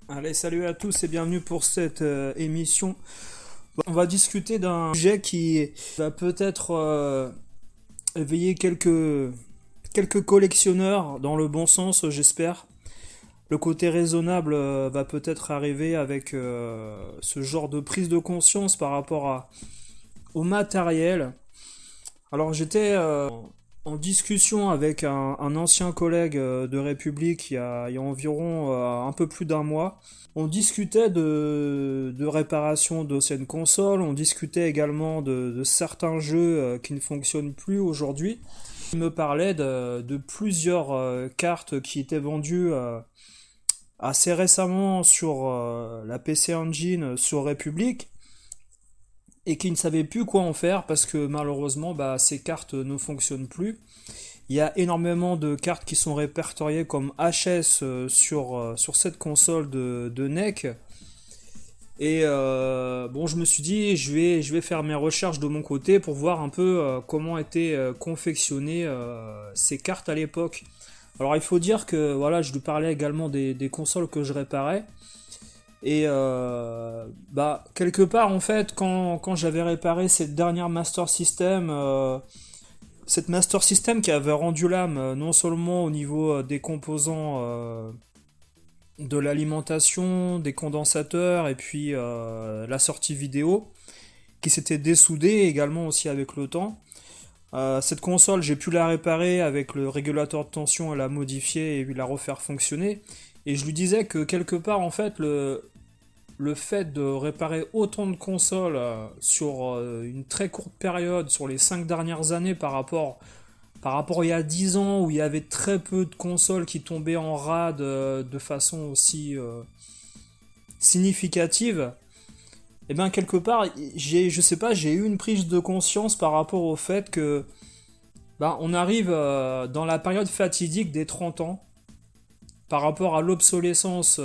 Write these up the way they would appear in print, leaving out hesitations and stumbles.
Allez, salut à tous et bienvenue pour cette émission. On va discuter d'un sujet qui va peut-être éveiller quelques collectionneurs dans le bon sens, j'espère. Le côté raisonnable va peut-être arriver avec ce genre de prise de conscience par rapport au matériel. Alors j'étais en discussion avec un ancien collègue de République il y a environ un peu plus d'un mois. On discutait de réparation d'anciennes consoles, on discutait également de certains jeux qui ne fonctionnent plus aujourd'hui. Il me parlait de plusieurs cartes qui étaient vendues assez récemment sur la PC Engine sur République et qui ne savaient plus quoi en faire parce que malheureusement ces cartes ne fonctionnent plus. Il y a énormément de cartes qui sont répertoriées comme HS sur cette console de NEC. Et bon, je me suis dit, je vais faire mes recherches de mon côté pour voir un peu comment étaient confectionnées ces cartes à l'époque. Alors il faut dire que voilà, je lui parlais également des consoles que je réparais. Et quelque part en fait, quand j'avais réparé cette dernière Master System, cette Master System qui avait rendu l'âme non seulement au niveau des composants de l'alimentation, des condensateurs et puis la sortie vidéo, qui s'était dessoudée également aussi avec le temps. Cette console, j'ai pu la réparer avec le régulateur de tension, la modifier et la refaire fonctionner. Et je lui disais que quelque part, en fait, le fait de réparer autant de consoles sur une très courte période, sur les 5 dernières années par rapport il y a 10 ans où il y avait très peu de consoles qui tombaient en rade de façon aussi significative, et bien quelque part, je sais pas, j'ai eu une prise de conscience par rapport au fait que on arrive dans la période fatidique des 30 ans par rapport à l'obsolescence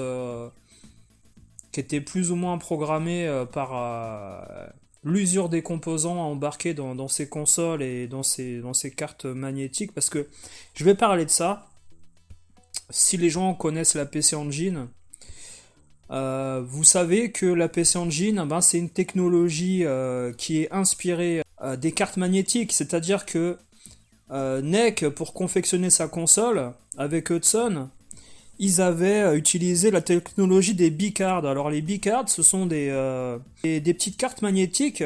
qui était plus ou moins programmée par l'usure des composants embarqués dans ces consoles et dans ces cartes magnétiques. Parce que je vais parler de ça. Si les gens connaissent la PC Engine, vous savez que la PC Engine, c'est une technologie qui est inspirée des cartes magnétiques. C'est-à-dire que NEC, pour confectionner sa console, avec Hudson, ils avaient utilisé la technologie des bicards. Alors les bicards, ce sont des petites cartes magnétiques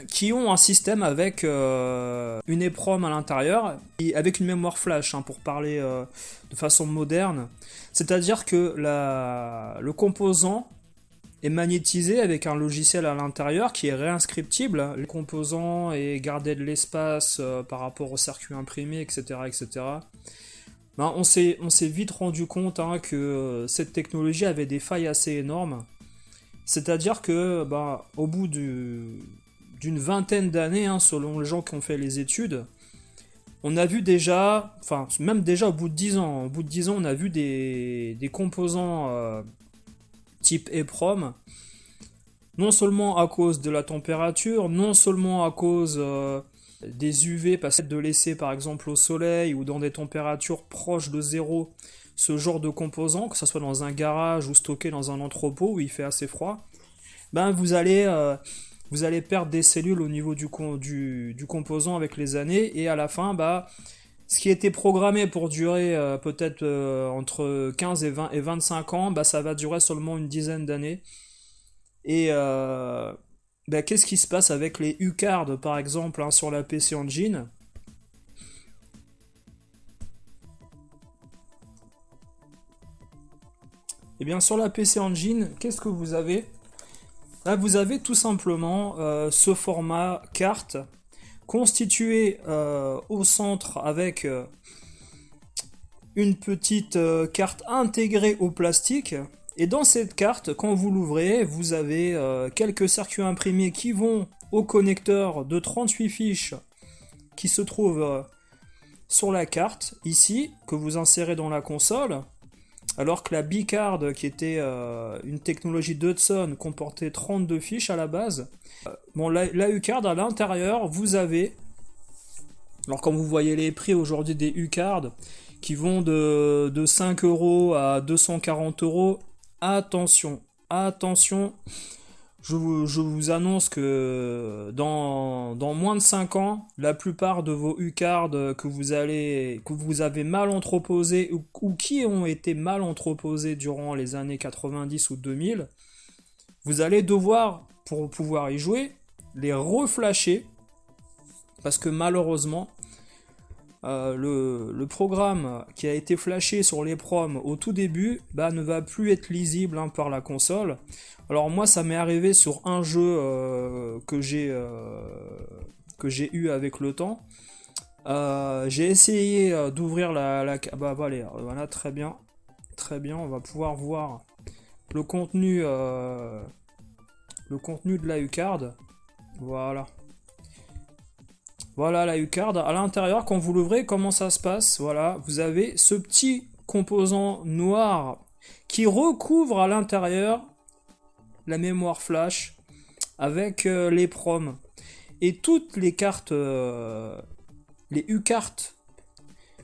qui ont un système avec une EEPROM à l'intérieur, et avec une mémoire flash, pour parler de façon moderne. C'est-à-dire que le composant est magnétisé avec un logiciel à l'intérieur qui est réinscriptible. Le composant est gardé de l'espace par rapport au circuit imprimé, etc. etc. On s'est vite rendu compte que cette technologie avait des failles assez énormes. C'est-à-dire que au bout d'une vingtaine d'années, selon les gens qui ont fait les études, on a vu déjà, enfin même déjà au bout de 10 ans, on a vu des composants type EEPROM, non seulement à cause de la température, non seulement à cause des UV, parce que de laisser par exemple au soleil ou dans des températures proches de zéro ce genre de composants, que ce soit dans un garage ou stocké dans un entrepôt où il fait assez froid, vous allez perdre des cellules au niveau du composant avec les années, et à la fin, ce qui était programmé pour durer peut-être entre 15 et 25 ans, ça va durer seulement une dizaine d'années. Et qu'est-ce qui se passe avec les U-Cards, par exemple, sur la PC Engine? Eh bien, sur la PC Engine, qu'est-ce que vous avez? Là, vous avez tout simplement ce format carte constitué au centre avec une petite carte intégrée au plastique. Et dans cette carte, quand vous l'ouvrez, vous avez quelques circuits imprimés qui vont au connecteur de 38 fiches qui se trouve sur la carte, ici, que vous insérez dans la console. Alors que la B-Card, qui était une technologie d'Hudson, comportait 32 fiches à la base. La U-Card, à l'intérieur, vous avez... Alors quand vous voyez les prix aujourd'hui des U-Card, qui vont de 5 euros à 240 euros. Attention, attention, je vous annonce que dans moins de 5 ans, la plupart de vos U-cards que vous avez mal entreposés ou qui ont été mal entreposés durant les années 90 ou 2000, vous allez devoir, pour pouvoir y jouer, les reflasher parce que malheureusement, le programme qui a été flashé sur les proms au tout début ne va plus être lisible par la console. Alors moi ça m'est arrivé sur un jeu que j'ai eu avec le temps. J'ai essayé d'ouvrir voilà, très bien, on va pouvoir voir le contenu de la U-Card. Voilà la U-Card. À l'intérieur, quand vous l'ouvrez, comment ça se passe? Voilà, vous avez ce petit composant noir qui recouvre à l'intérieur la mémoire flash avec les proms. Et toutes les cartes, les U-cartes,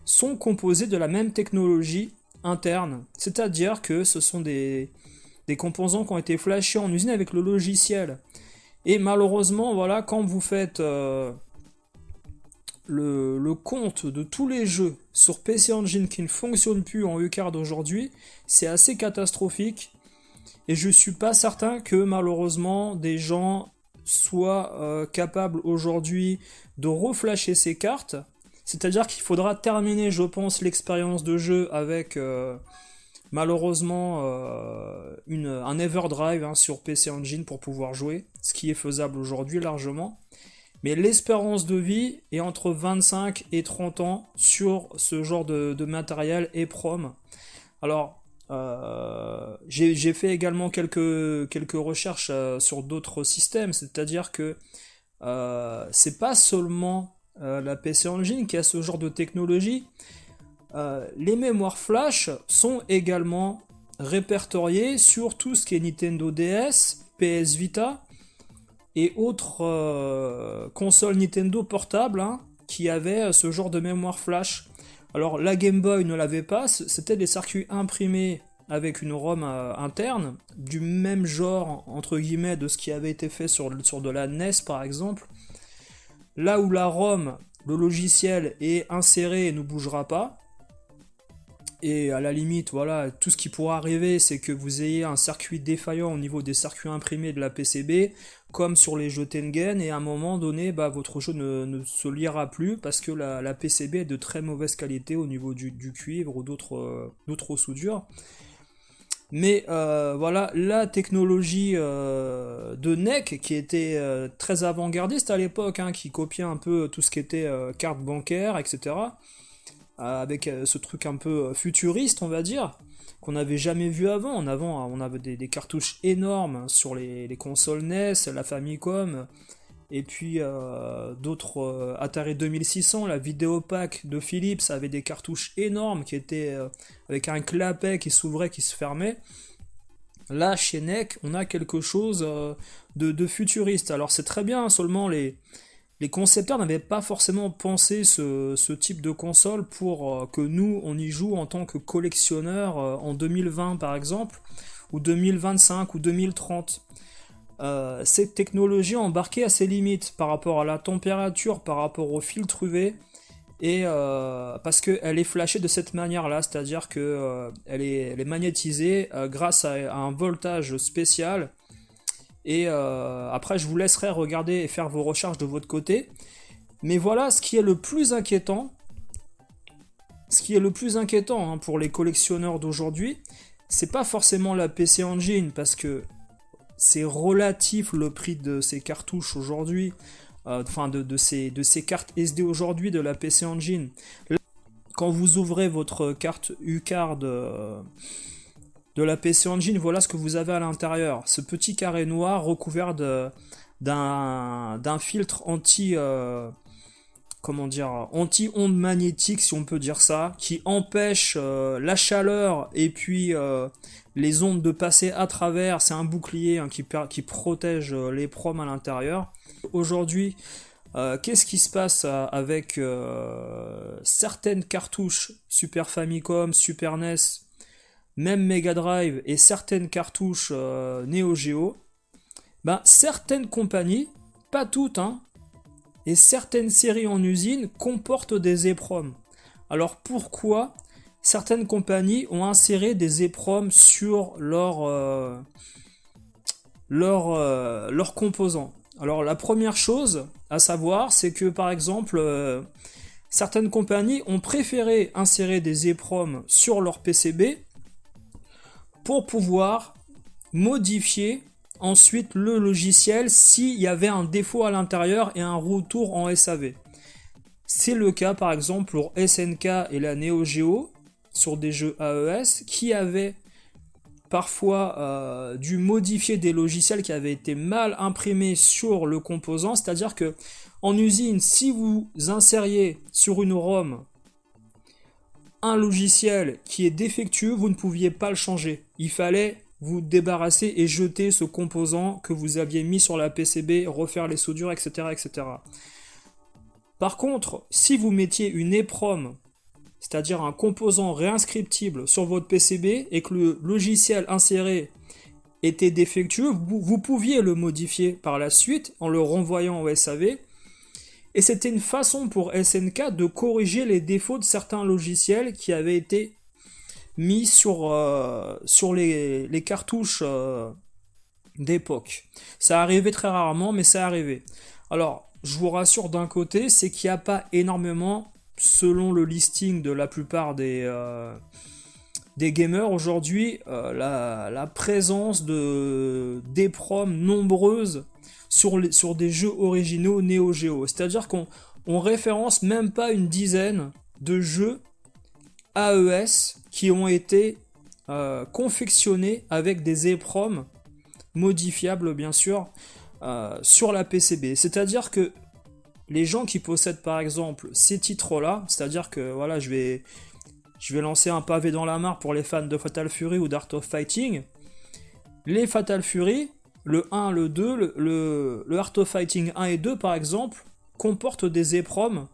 sont composées de la même technologie interne. C'est-à-dire que ce sont des composants qui ont été flashés en usine avec le logiciel. Et malheureusement, voilà, quand vous faites le compte de tous les jeux sur PC Engine qui ne fonctionnent plus en U-Card aujourd'hui, c'est assez catastrophique. Et je suis pas certain que malheureusement des gens soient capables aujourd'hui de reflasher ces cartes. C'est-à-dire qu'il faudra terminer, je pense, l'expérience de jeu avec malheureusement un Everdrive sur PC Engine pour pouvoir jouer, ce qui est faisable aujourd'hui largement. Mais l'espérance de vie est entre 25 et 30 ans sur ce genre de matériel et prom. Alors, j'ai fait également quelques recherches sur d'autres systèmes, c'est-à-dire que c'est pas seulement la PC Engine qui a ce genre de technologie. Les mémoires flash sont également répertoriées sur tout ce qui est Nintendo DS, PS Vita et autres consoles Nintendo portables qui avaient ce genre de mémoire flash. Alors la Game Boy ne l'avait pas, c'était des circuits imprimés avec une ROM interne, du même genre entre guillemets de ce qui avait été fait sur de la NES par exemple. Là où la ROM, le logiciel est inséré et ne bougera pas. Et à la limite, voilà, tout ce qui pourra arriver, c'est que vous ayez un circuit défaillant au niveau des circuits imprimés de la PCB, comme sur les jeux Tengen, et à un moment donné, votre jeu ne se lira plus, parce que la PCB est de très mauvaise qualité au niveau du cuivre ou d'autres soudures. Mais voilà, la technologie de NEC, qui était très avant-gardiste à l'époque, qui copiait un peu tout ce qui était carte bancaire, etc., avec ce truc un peu futuriste, on va dire, qu'on n'avait jamais vu avant. On avait des cartouches énormes sur les consoles NES, la Famicom, et puis d'autres Atari 2600, la Vidéopack de Philips avait des cartouches énormes qui étaient avec un clapet qui s'ouvrait, qui se fermait. Là, chez NEC, on a quelque chose de futuriste. Alors c'est très bien, seulement les concepteurs n'avaient pas forcément pensé ce type de console pour que nous, on y joue en tant que collectionneurs en 2020 par exemple, ou 2025 ou 2030. Cette technologie embarquée à ses limites par rapport à la température, par rapport au filtre UV, et parce qu'elle est flashée de cette manière-là, c'est-à-dire qu'elle elle est magnétisée grâce à un voltage spécial. Et après, je vous laisserai regarder et faire vos recherches de votre côté. Mais voilà, ce qui est le plus inquiétant, pour les collectionneurs d'aujourd'hui, c'est pas forcément la PC Engine, parce que c'est relatif le prix de ces cartouches aujourd'hui, de ces cartes SD aujourd'hui de la PC Engine. Là, quand vous ouvrez votre carte U-Card de la PC Engine, voilà ce que vous avez à l'intérieur. Ce petit carré noir recouvert d'un filtre anti-onde magnétique, si on peut dire ça, qui empêche la chaleur et puis les ondes de passer à travers. C'est un bouclier qui protège les proms à l'intérieur. Aujourd'hui, Qu'est-ce qui se passe avec certaines cartouches Super Famicom, Super NES, même Mega Drive et certaines cartouches Neo Geo? Ben, certaines compagnies, pas toutes, hein, et certaines séries en usine comportent des EPROM. Alors pourquoi certaines compagnies ont inséré des EPROM sur leurs composants? Alors la première chose à savoir, c'est que par exemple, certaines compagnies ont préféré insérer des EPROM sur leur PCB pour pouvoir modifier ensuite le logiciel s'il y avait un défaut à l'intérieur et un retour en SAV. C'est le cas par exemple pour SNK et la Neo Geo sur des jeux AES qui avaient parfois dû modifier des logiciels qui avaient été mal imprimés sur le composant, c'est-à-dire que en usine, si vous insériez sur une ROM un logiciel qui est défectueux, vous ne pouviez pas le changer. Il fallait vous débarrasser et jeter ce composant que vous aviez mis sur la PCB, refaire les soudures, etc., etc. Par contre, si vous mettiez une EPROM, c'est-à-dire un composant réinscriptible sur votre PCB et que le logiciel inséré était défectueux, vous pouviez le modifier par la suite en le renvoyant au SAV. Et c'était une façon pour SNK de corriger les défauts de certains logiciels qui avaient été mis sur les cartouches d'époque. Ça arrivait très rarement, mais ça arrivait. Alors, je vous rassure d'un côté, c'est qu'il n'y a pas énormément, selon le listing de la plupart des gamers aujourd'hui, la présence d'EPROM nombreuses sur des jeux originaux Neo Geo. C'est-à-dire qu'on référence même pas une dizaine de jeux AES qui ont été confectionnés avec des EPROM modifiables bien sûr sur la PCB. C'est-à-dire que les gens qui possèdent par exemple ces titres-là, c'est-à-dire que voilà, je vais lancer un pavé dans la mare pour les fans de Fatal Fury ou d'Art of Fighting. Les Fatal Fury, le 1, le 2, le Art of Fighting 1 et 2 par exemple, comportent des EPROM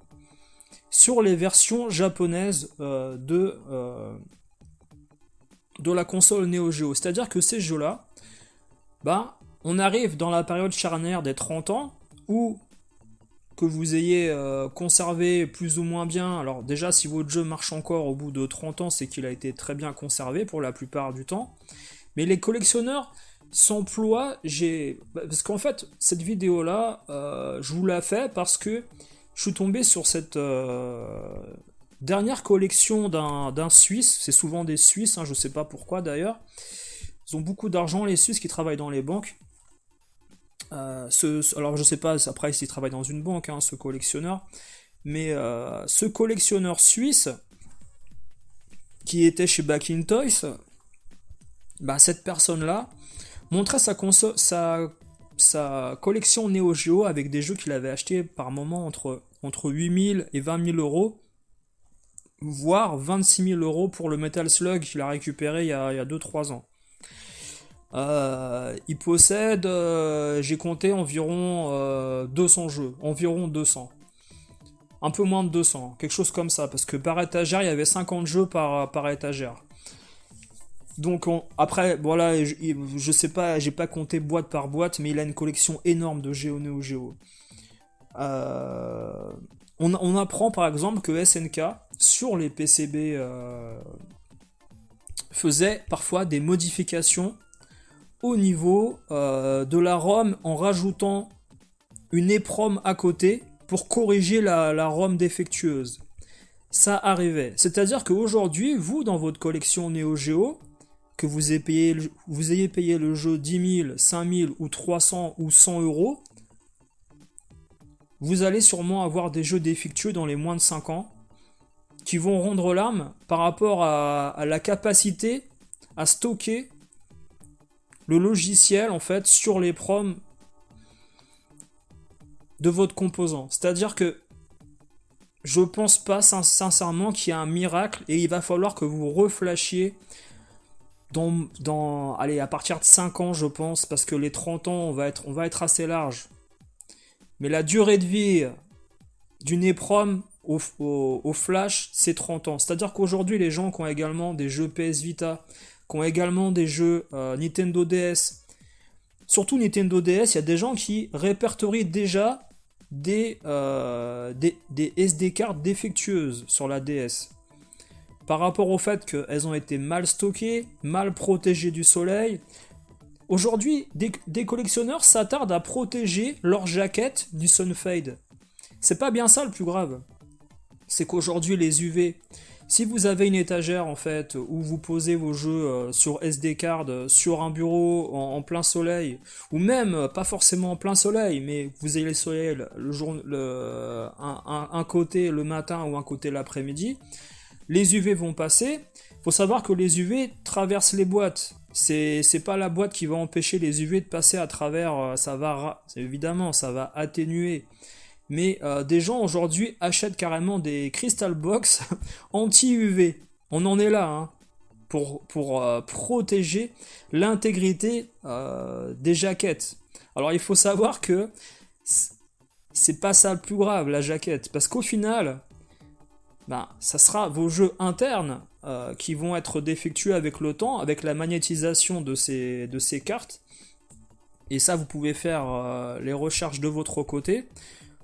sur les versions japonaises de la console Neo Geo. C'est-à-dire que ces jeux-là, ben, on arrive dans la période charnière des 30 ans, où que vous ayez conservé plus ou moins bien, alors déjà si votre jeu marche encore au bout de 30 ans, c'est qu'il a été très bien conservé pour la plupart du temps, mais les collectionneurs s'emploient, parce qu'en fait, cette vidéo-là, je vous la fais parce que je suis tombé sur cette dernière collection d'un Suisse, c'est souvent des Suisses, hein, je sais pas pourquoi d'ailleurs, ils ont beaucoup d'argent les Suisses qui travaillent dans les banques. Alors je sais pas après s'il travaille dans une banque, hein, ce collectionneur, mais ce collectionneur suisse qui était chez Back in Toys, bah, cette personne-là montrait sa collection Neo Geo avec des jeux qu'il avait achetés par moment entre 8000 et 20 000 euros, voire 26 000 euros pour le Metal Slug qu'il a récupéré il y a 2-3 ans. Il possède, j'ai compté environ 200 jeux, environ 200. Un peu moins de 200, quelque chose comme ça, parce que par étagère, il y avait 50 jeux par étagère. Donc après, voilà, je sais pas, j'ai pas compté boîte par boîte, mais il a une collection énorme de Neo Geo. On apprend par exemple que SNK, sur les PCB, faisait parfois des modifications au niveau de la ROM en rajoutant une EPROM à côté pour corriger la ROM défectueuse. Ça arrivait. C'est-à-dire qu'aujourd'hui, vous, dans votre collection Neo Geo, que vous ayez payé le jeu 10 000, 5 000 ou 300 ou 100 euros, vous allez sûrement avoir des jeux défectueux dans les moins de 5 ans qui vont rendre l'âme par rapport à la capacité à stocker le logiciel en fait sur les proms de votre composant. C'est-à-dire que je pense pas sincèrement qu'il y a un miracle et il va falloir que vous reflashiez allez, à partir de 5 ans je pense, parce que les 30 ans on va être assez large. Mais la durée de vie d'une EEPROM au Flash, c'est 30 ans. C'est-à-dire qu'aujourd'hui, les gens qui ont également des jeux PS Vita, qui ont également des jeux Nintendo DS, surtout Nintendo DS, il y a des gens qui répertorient déjà des SD cartes défectueuses sur la DS. Par rapport au fait qu'elles ont été mal stockées, mal protégées du soleil. Aujourd'hui, des collectionneurs s'attardent à protéger leur jaquette du Sunfade. C'est pas bien ça le plus grave. C'est qu'aujourd'hui, les UV, si vous avez une étagère en fait où vous posez vos jeux sur SD card, sur un bureau en plein soleil, ou même pas forcément en plein soleil, mais vous avez le soleil un côté le matin ou un côté l'après-midi, les UV vont passer. Il faut savoir que les UV traversent les boîtes. C'est pas la boîte qui va empêcher les UV de passer à travers. Évidemment, ça va atténuer. Mais des gens aujourd'hui achètent carrément des Crystal Box anti-UV. On en est là, hein, pour protéger l'intégrité des jaquettes. Alors il faut savoir que c'est pas ça le plus grave, la jaquette. Parce qu'au final, ça sera vos jeux internes qui vont être défectueux avec le temps, avec la magnétisation de ces cartes. Et ça, vous pouvez faire les recherches de votre côté.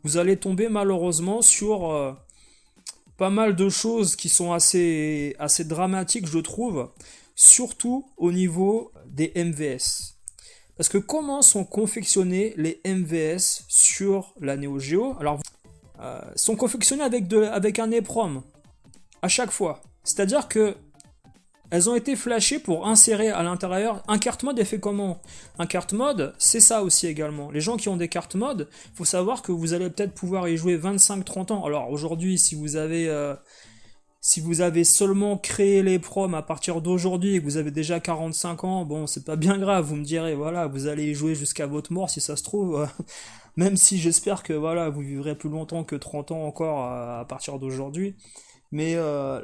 Vous allez tomber malheureusement sur pas mal de choses qui sont assez dramatiques, je trouve, surtout au niveau des MVS. Parce que comment sont confectionnés les MVS sur la Neo Geo? Alors, sont confectionnés avec un EEPROM à chaque fois. C'est-à-dire que elles ont été flashées pour insérer à l'intérieur un carte mode. Et fait comment? Un carte mode, c'est ça aussi également. Les gens qui ont des cartes mode, faut savoir que vous allez peut-être pouvoir y jouer 25-30 ans. Alors aujourd'hui, si vous avez seulement créé les proms à partir d'aujourd'hui et que vous avez déjà 45 ans, bon, c'est pas bien grave, vous me direz, voilà, vous allez y jouer jusqu'à votre mort si ça se trouve. Même si j'espère que voilà, vous vivrez plus longtemps que 30 ans encore à partir d'aujourd'hui. Mais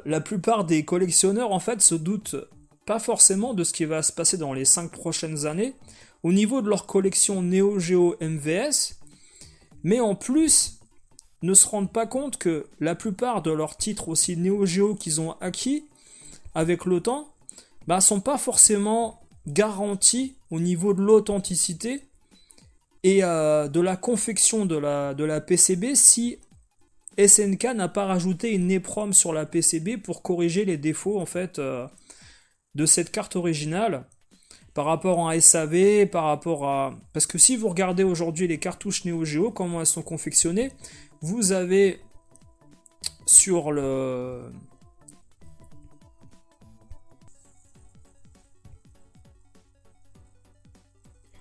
la plupart des collectionneurs en fait se doutent pas forcément de ce qui va se passer dans les 5 prochaines années au niveau de leur collection Neo Geo MVS, mais en plus ne se rendent pas compte que la plupart de leurs titres aussi Neo Geo qu'ils ont acquis avec le temps sont pas forcément garantis au niveau de l'authenticité et de la confection de la PCB si SNK n'a pas rajouté une EEPROM sur la PCB pour corriger les défauts en fait de cette carte originale par rapport à un SAV, par rapport à... Parce que si vous regardez aujourd'hui les cartouches Neo Geo, comment elles sont confectionnées, vous avez sur le...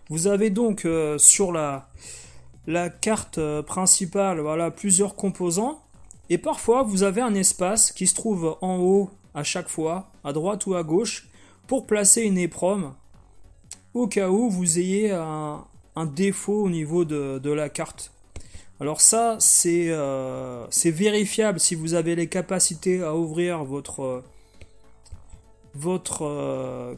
Vous avez donc sur la carte principale, voilà, plusieurs composants. Et parfois, vous avez un espace qui se trouve en haut à chaque fois, à droite ou à gauche, pour placer une EEPROM, au cas où vous ayez un défaut au niveau de la carte. Alors ça, c'est vérifiable si vous avez les capacités à ouvrir votre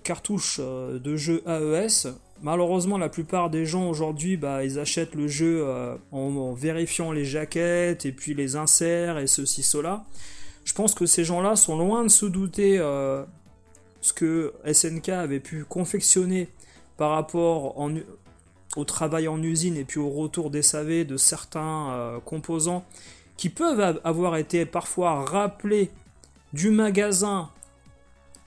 cartouche de jeu AES. Malheureusement, la plupart des gens aujourd'hui, ils achètent le jeu en vérifiant les jaquettes et puis les inserts et ceci, cela. Je pense que ces gens-là sont loin de se douter ce que SNK avait pu confectionner par rapport au travail en usine et puis au retour des SAV de certains composants qui peuvent avoir été parfois rappelés du magasin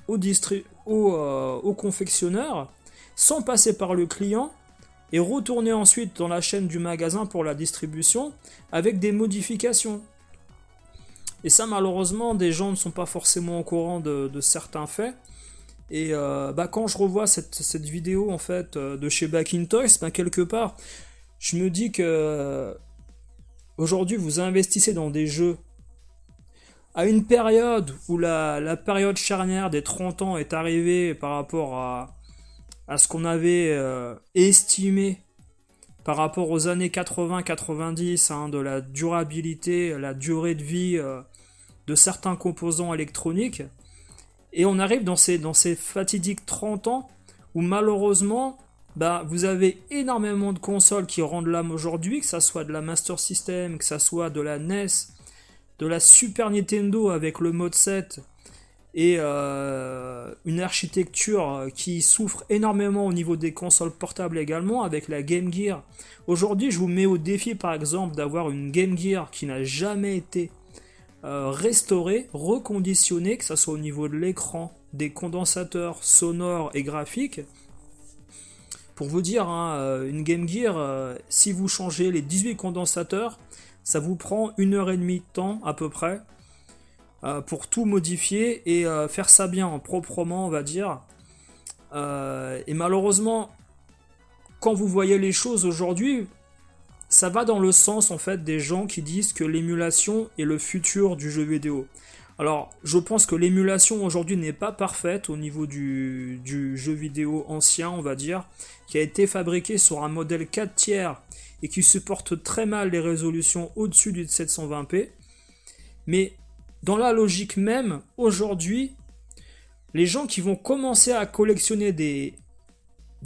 au confectionneur, sans passer par le client, et retourner ensuite dans la chaîne du magasin pour la distribution avec des modifications. Et ça, malheureusement, des gens ne sont pas forcément au courant de certains faits. Et quand je revois cette vidéo en fait de chez Back in Toys, quelque part, je me dis que aujourd'hui vous investissez dans des jeux à une période où la période charnière des 30 ans est arrivée par rapport à ce qu'on avait estimé par rapport aux années 80-90, de la durabilité, la durée de vie de certains composants électroniques. Et on arrive dans ces fatidiques 30 ans où malheureusement, bah, vous avez énormément de consoles qui rendent l'âme aujourd'hui, que ça soit de la Master System, que ça soit de la NES, de la Super Nintendo avec le mode 7 et une architecture qui souffre énormément au niveau des consoles portables également avec la Game Gear. Aujourd'hui, je vous mets au défi par exemple d'avoir une Game Gear qui n'a jamais été restaurée, reconditionnée, que ce soit au niveau de l'écran, des condensateurs sonores et graphiques. Pour vous dire, hein, une Game Gear, si vous changez les 18 condensateurs, ça vous prend 1h30 de temps à peu près pour tout modifier et faire ça bien, proprement, on va dire. Et malheureusement, quand vous voyez les choses aujourd'hui, ça va dans le sens en fait des gens qui disent que l'émulation est le futur du jeu vidéo. Alors, je pense que l'émulation aujourd'hui n'est pas parfaite au niveau du jeu vidéo ancien, on va dire, qui a été fabriqué sur un modèle 4 tiers et qui supporte très mal les résolutions au-dessus du 720p. Mais dans la logique même, aujourd'hui, les gens qui vont commencer à collectionner des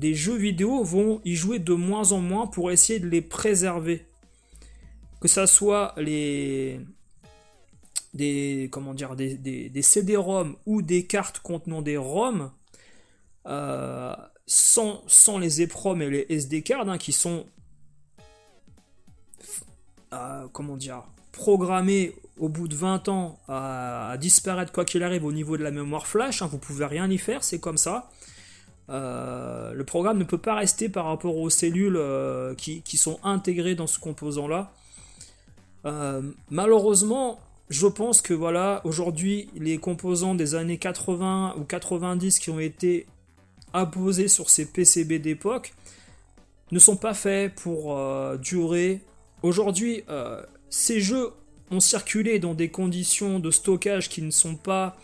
jeux vidéo vont y jouer de moins en moins pour essayer de les préserver. Que ça soit des CD-ROM ou des cartes contenant des ROM, sans les EPROM et les SD cards, hein, qui sont programmés au bout de 20 ans à disparaître quoi qu'il arrive au niveau de la mémoire flash, hein, vous pouvez rien y faire, c'est comme ça. Le programme ne peut pas rester par rapport aux cellules qui sont intégrées dans ce composant-là. Malheureusement, je pense que voilà, aujourd'hui, les composants des années 80 ou 90 qui ont été apposés sur ces PCB d'époque ne sont pas faits pour durer. Aujourd'hui, ces jeux ont circulé dans des conditions de stockage qui ne sont pas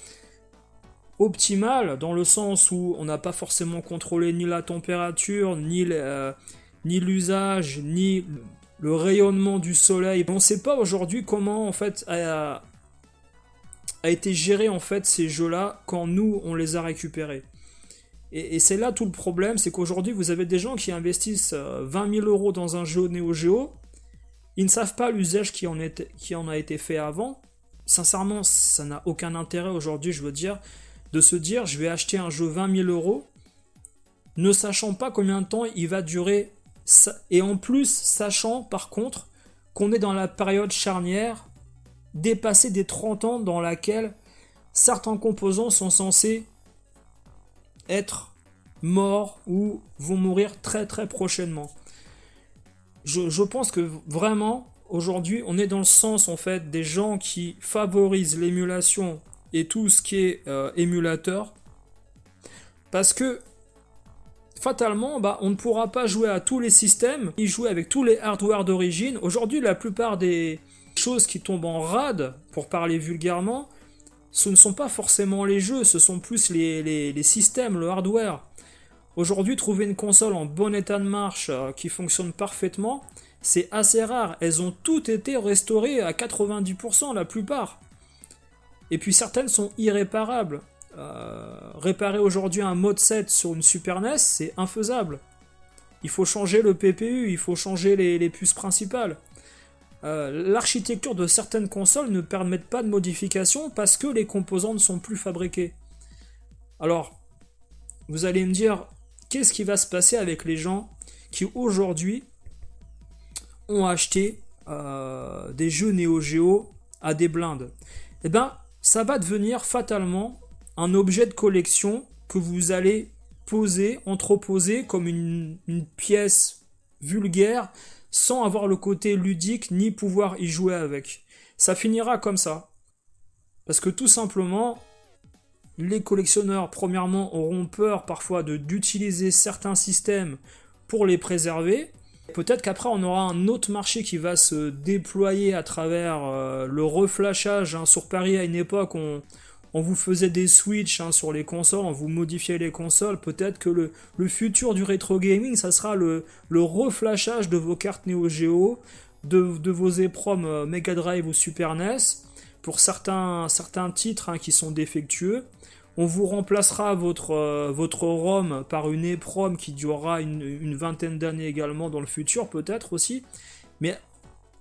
optimales, dans le sens où on n'a pas forcément contrôlé ni la température, ni l'usage, ni le rayonnement du soleil. On ne sait pas aujourd'hui comment en fait a été géré en fait ces jeux-là quand nous on les a récupérés. Et c'est là tout le problème, c'est qu'aujourd'hui vous avez des gens qui investissent 20 000 € dans un jeu Neo Geo, ils ne savent pas l'usage qui en a été fait avant. Sincèrement, ça n'a aucun intérêt aujourd'hui, je veux dire, de se dire je vais acheter un jeu 20 000 €, ne sachant pas combien de temps il va durer, et en plus sachant par contre qu'on est dans la période charnière dépassée des 30 ans dans laquelle certains composants sont censés être morts ou vont mourir très très prochainement. Je pense que vraiment aujourd'hui on est dans le sens en fait des gens qui favorisent l'émulation et tout ce qui est émulateur, parce que fatalement on ne pourra pas jouer à tous les systèmes, y jouer avec tous les hardware d'origine. Aujourd'hui la plupart des choses qui tombent en rade, pour parler vulgairement, ce ne sont pas forcément les jeux, ce sont plus les systèmes, le hardware. Aujourd'hui, trouver une console en bon état de marche qui fonctionne parfaitement, c'est assez rare. Elles ont toutes été restaurées à 90%, la plupart. Et puis certaines sont irréparables. Réparer aujourd'hui un mode 7 sur une Super NES, c'est infaisable. Il faut changer le PPU, il faut changer les puces principales. L'architecture de certaines consoles ne permet pas de modification parce que les composants ne sont plus fabriqués. Alors, vous allez me dire, qu'est-ce qui va se passer avec les gens qui aujourd'hui ont acheté des jeux Neo Geo à des blindes? Eh bien, ça va devenir fatalement un objet de collection que vous allez entreposer comme une pièce vulgaire, sans avoir le côté ludique ni pouvoir y jouer avec. Ça finira comme ça. Parce que tout simplement, les collectionneurs, premièrement, auront peur parfois d'utiliser certains systèmes pour les préserver. Peut-être qu'après, on aura un autre marché qui va se déployer à travers le reflashage. Sur Paris, à une époque, on vous faisait des switches sur les consoles, on vous modifiait les consoles. Peut-être que le futur du rétro gaming, ça sera le reflashage de vos cartes Neo Geo, de vos EPROM Mega Drive ou Super NES, pour certains titres qui sont défectueux. On vous remplacera votre ROM par une EEPROM qui durera une vingtaine d'années également dans le futur, peut-être aussi. Mais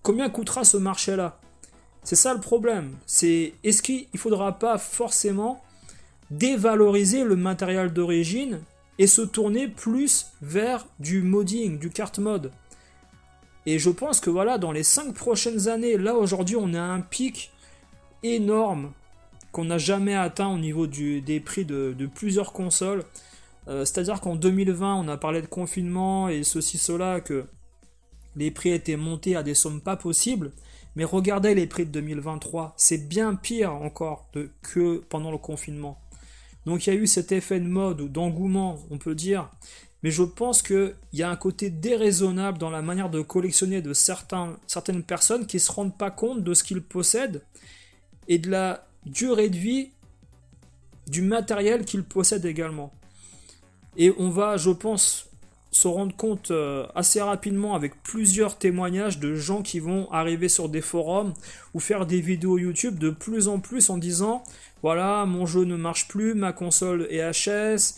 combien coûtera ce marché-là? C'est ça le problème. Est-ce qu'il ne faudra pas forcément dévaloriser le matériel d'origine et se tourner plus vers du modding, du kart mod? Et je pense que voilà, dans les 5 prochaines années, là aujourd'hui on a un pic énorme qu'on n'a jamais atteint au niveau des prix de plusieurs consoles. C'est-à-dire qu'en 2020, on a parlé de confinement et ceci, cela, que les prix étaient montés à des sommes pas possibles. Mais regardez les prix de 2023, c'est bien pire encore que pendant le confinement. Donc il y a eu cet effet de mode ou d'engouement, on peut dire. Mais je pense qu'il y a un côté déraisonnable dans la manière de collectionner de certaines personnes qui ne se rendent pas compte de ce qu'ils possèdent et de la durée de vie du matériel qu'ils possèdent également. Et on va, je pense, se rendre compte assez rapidement avec plusieurs témoignages de gens qui vont arriver sur des forums ou faire des vidéos YouTube de plus en plus en disant voilà, mon jeu ne marche plus, ma console est HS,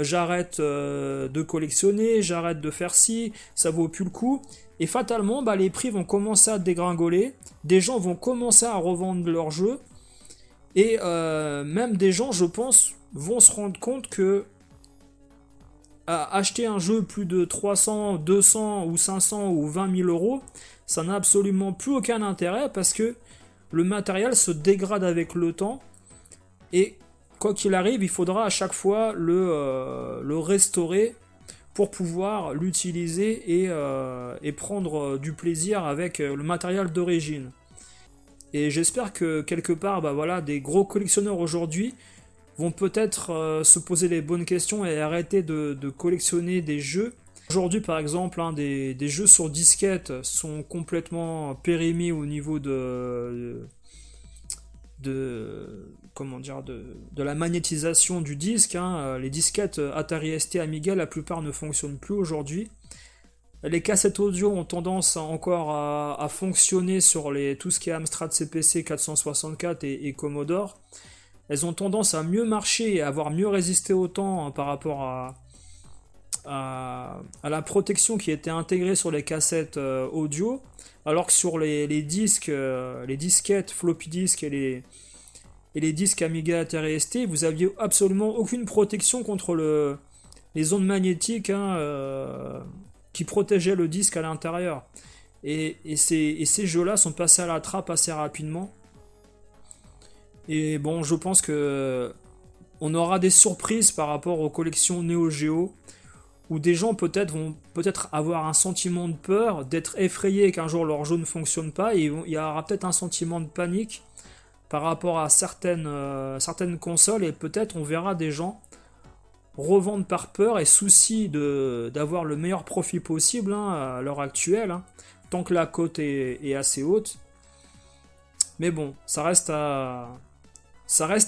j'arrête de collectionner, j'arrête de faire ci, ça vaut plus le coup. Et fatalement, les prix vont commencer à dégringoler, des gens vont commencer à revendre leurs jeux, et même des gens, je pense, vont se rendre compte que acheter un jeu plus de 300, 200 ou 500 ou 20 000 euros, ça n'a absolument plus aucun intérêt parce que le matériel se dégrade avec le temps et quoi qu'il arrive, il faudra à chaque fois le restaurer pour pouvoir l'utiliser et prendre du plaisir avec le matériel d'origine. Et j'espère que quelque part, des gros collectionneurs aujourd'hui vont peut-être se poser les bonnes questions et arrêter de collectionner des jeux. Aujourd'hui, par exemple, des jeux sur disquette sont complètement périmés au niveau de la magnétisation du disque. Les disquettes Atari ST, Amiga, la plupart ne fonctionnent plus aujourd'hui. Les cassettes audio ont tendance encore à fonctionner sur tout ce qui est Amstrad CPC 464 et Commodore. Elles ont tendance à mieux marcher et à avoir mieux résisté au temps par rapport à la protection qui était intégrée sur les cassettes audio, alors que sur les disques, les disquettes floppy disk et les disques Amiga Atari ST, vous aviez absolument aucune protection contre les ondes magnétiques qui protégeaient le disque à l'intérieur. Et ces jeux-là sont passés à la trappe assez rapidement. Et bon, je pense que on aura des surprises par rapport aux collections Neo Geo, où des gens vont peut-être avoir un sentiment de peur, d'être effrayés qu'un jour leur jeu ne fonctionne pas, et il y aura peut-être un sentiment de panique par rapport à certaines consoles, et peut-être on verra des gens revendre par peur et souci d'avoir le meilleur profit possible à l'heure actuelle, tant que la cote est assez haute. Mais bon, ça reste à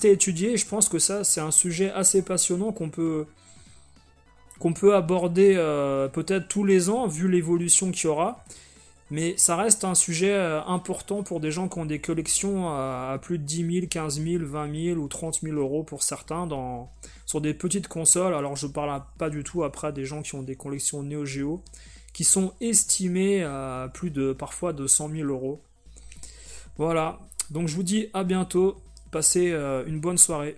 étudier, et je pense que ça, c'est un sujet assez passionnant qu'on peut aborder peut-être tous les ans, vu l'évolution qu'il y aura. Mais ça reste un sujet important pour des gens qui ont des collections à plus de 10 000, 15 000, 20 000 ou 30 000 euros pour certains sur des petites consoles. Alors je parle pas du tout après des gens qui ont des collections Neo Geo qui sont estimées à parfois de 100 000 euros. Voilà, donc je vous dis à bientôt, passez une bonne soirée.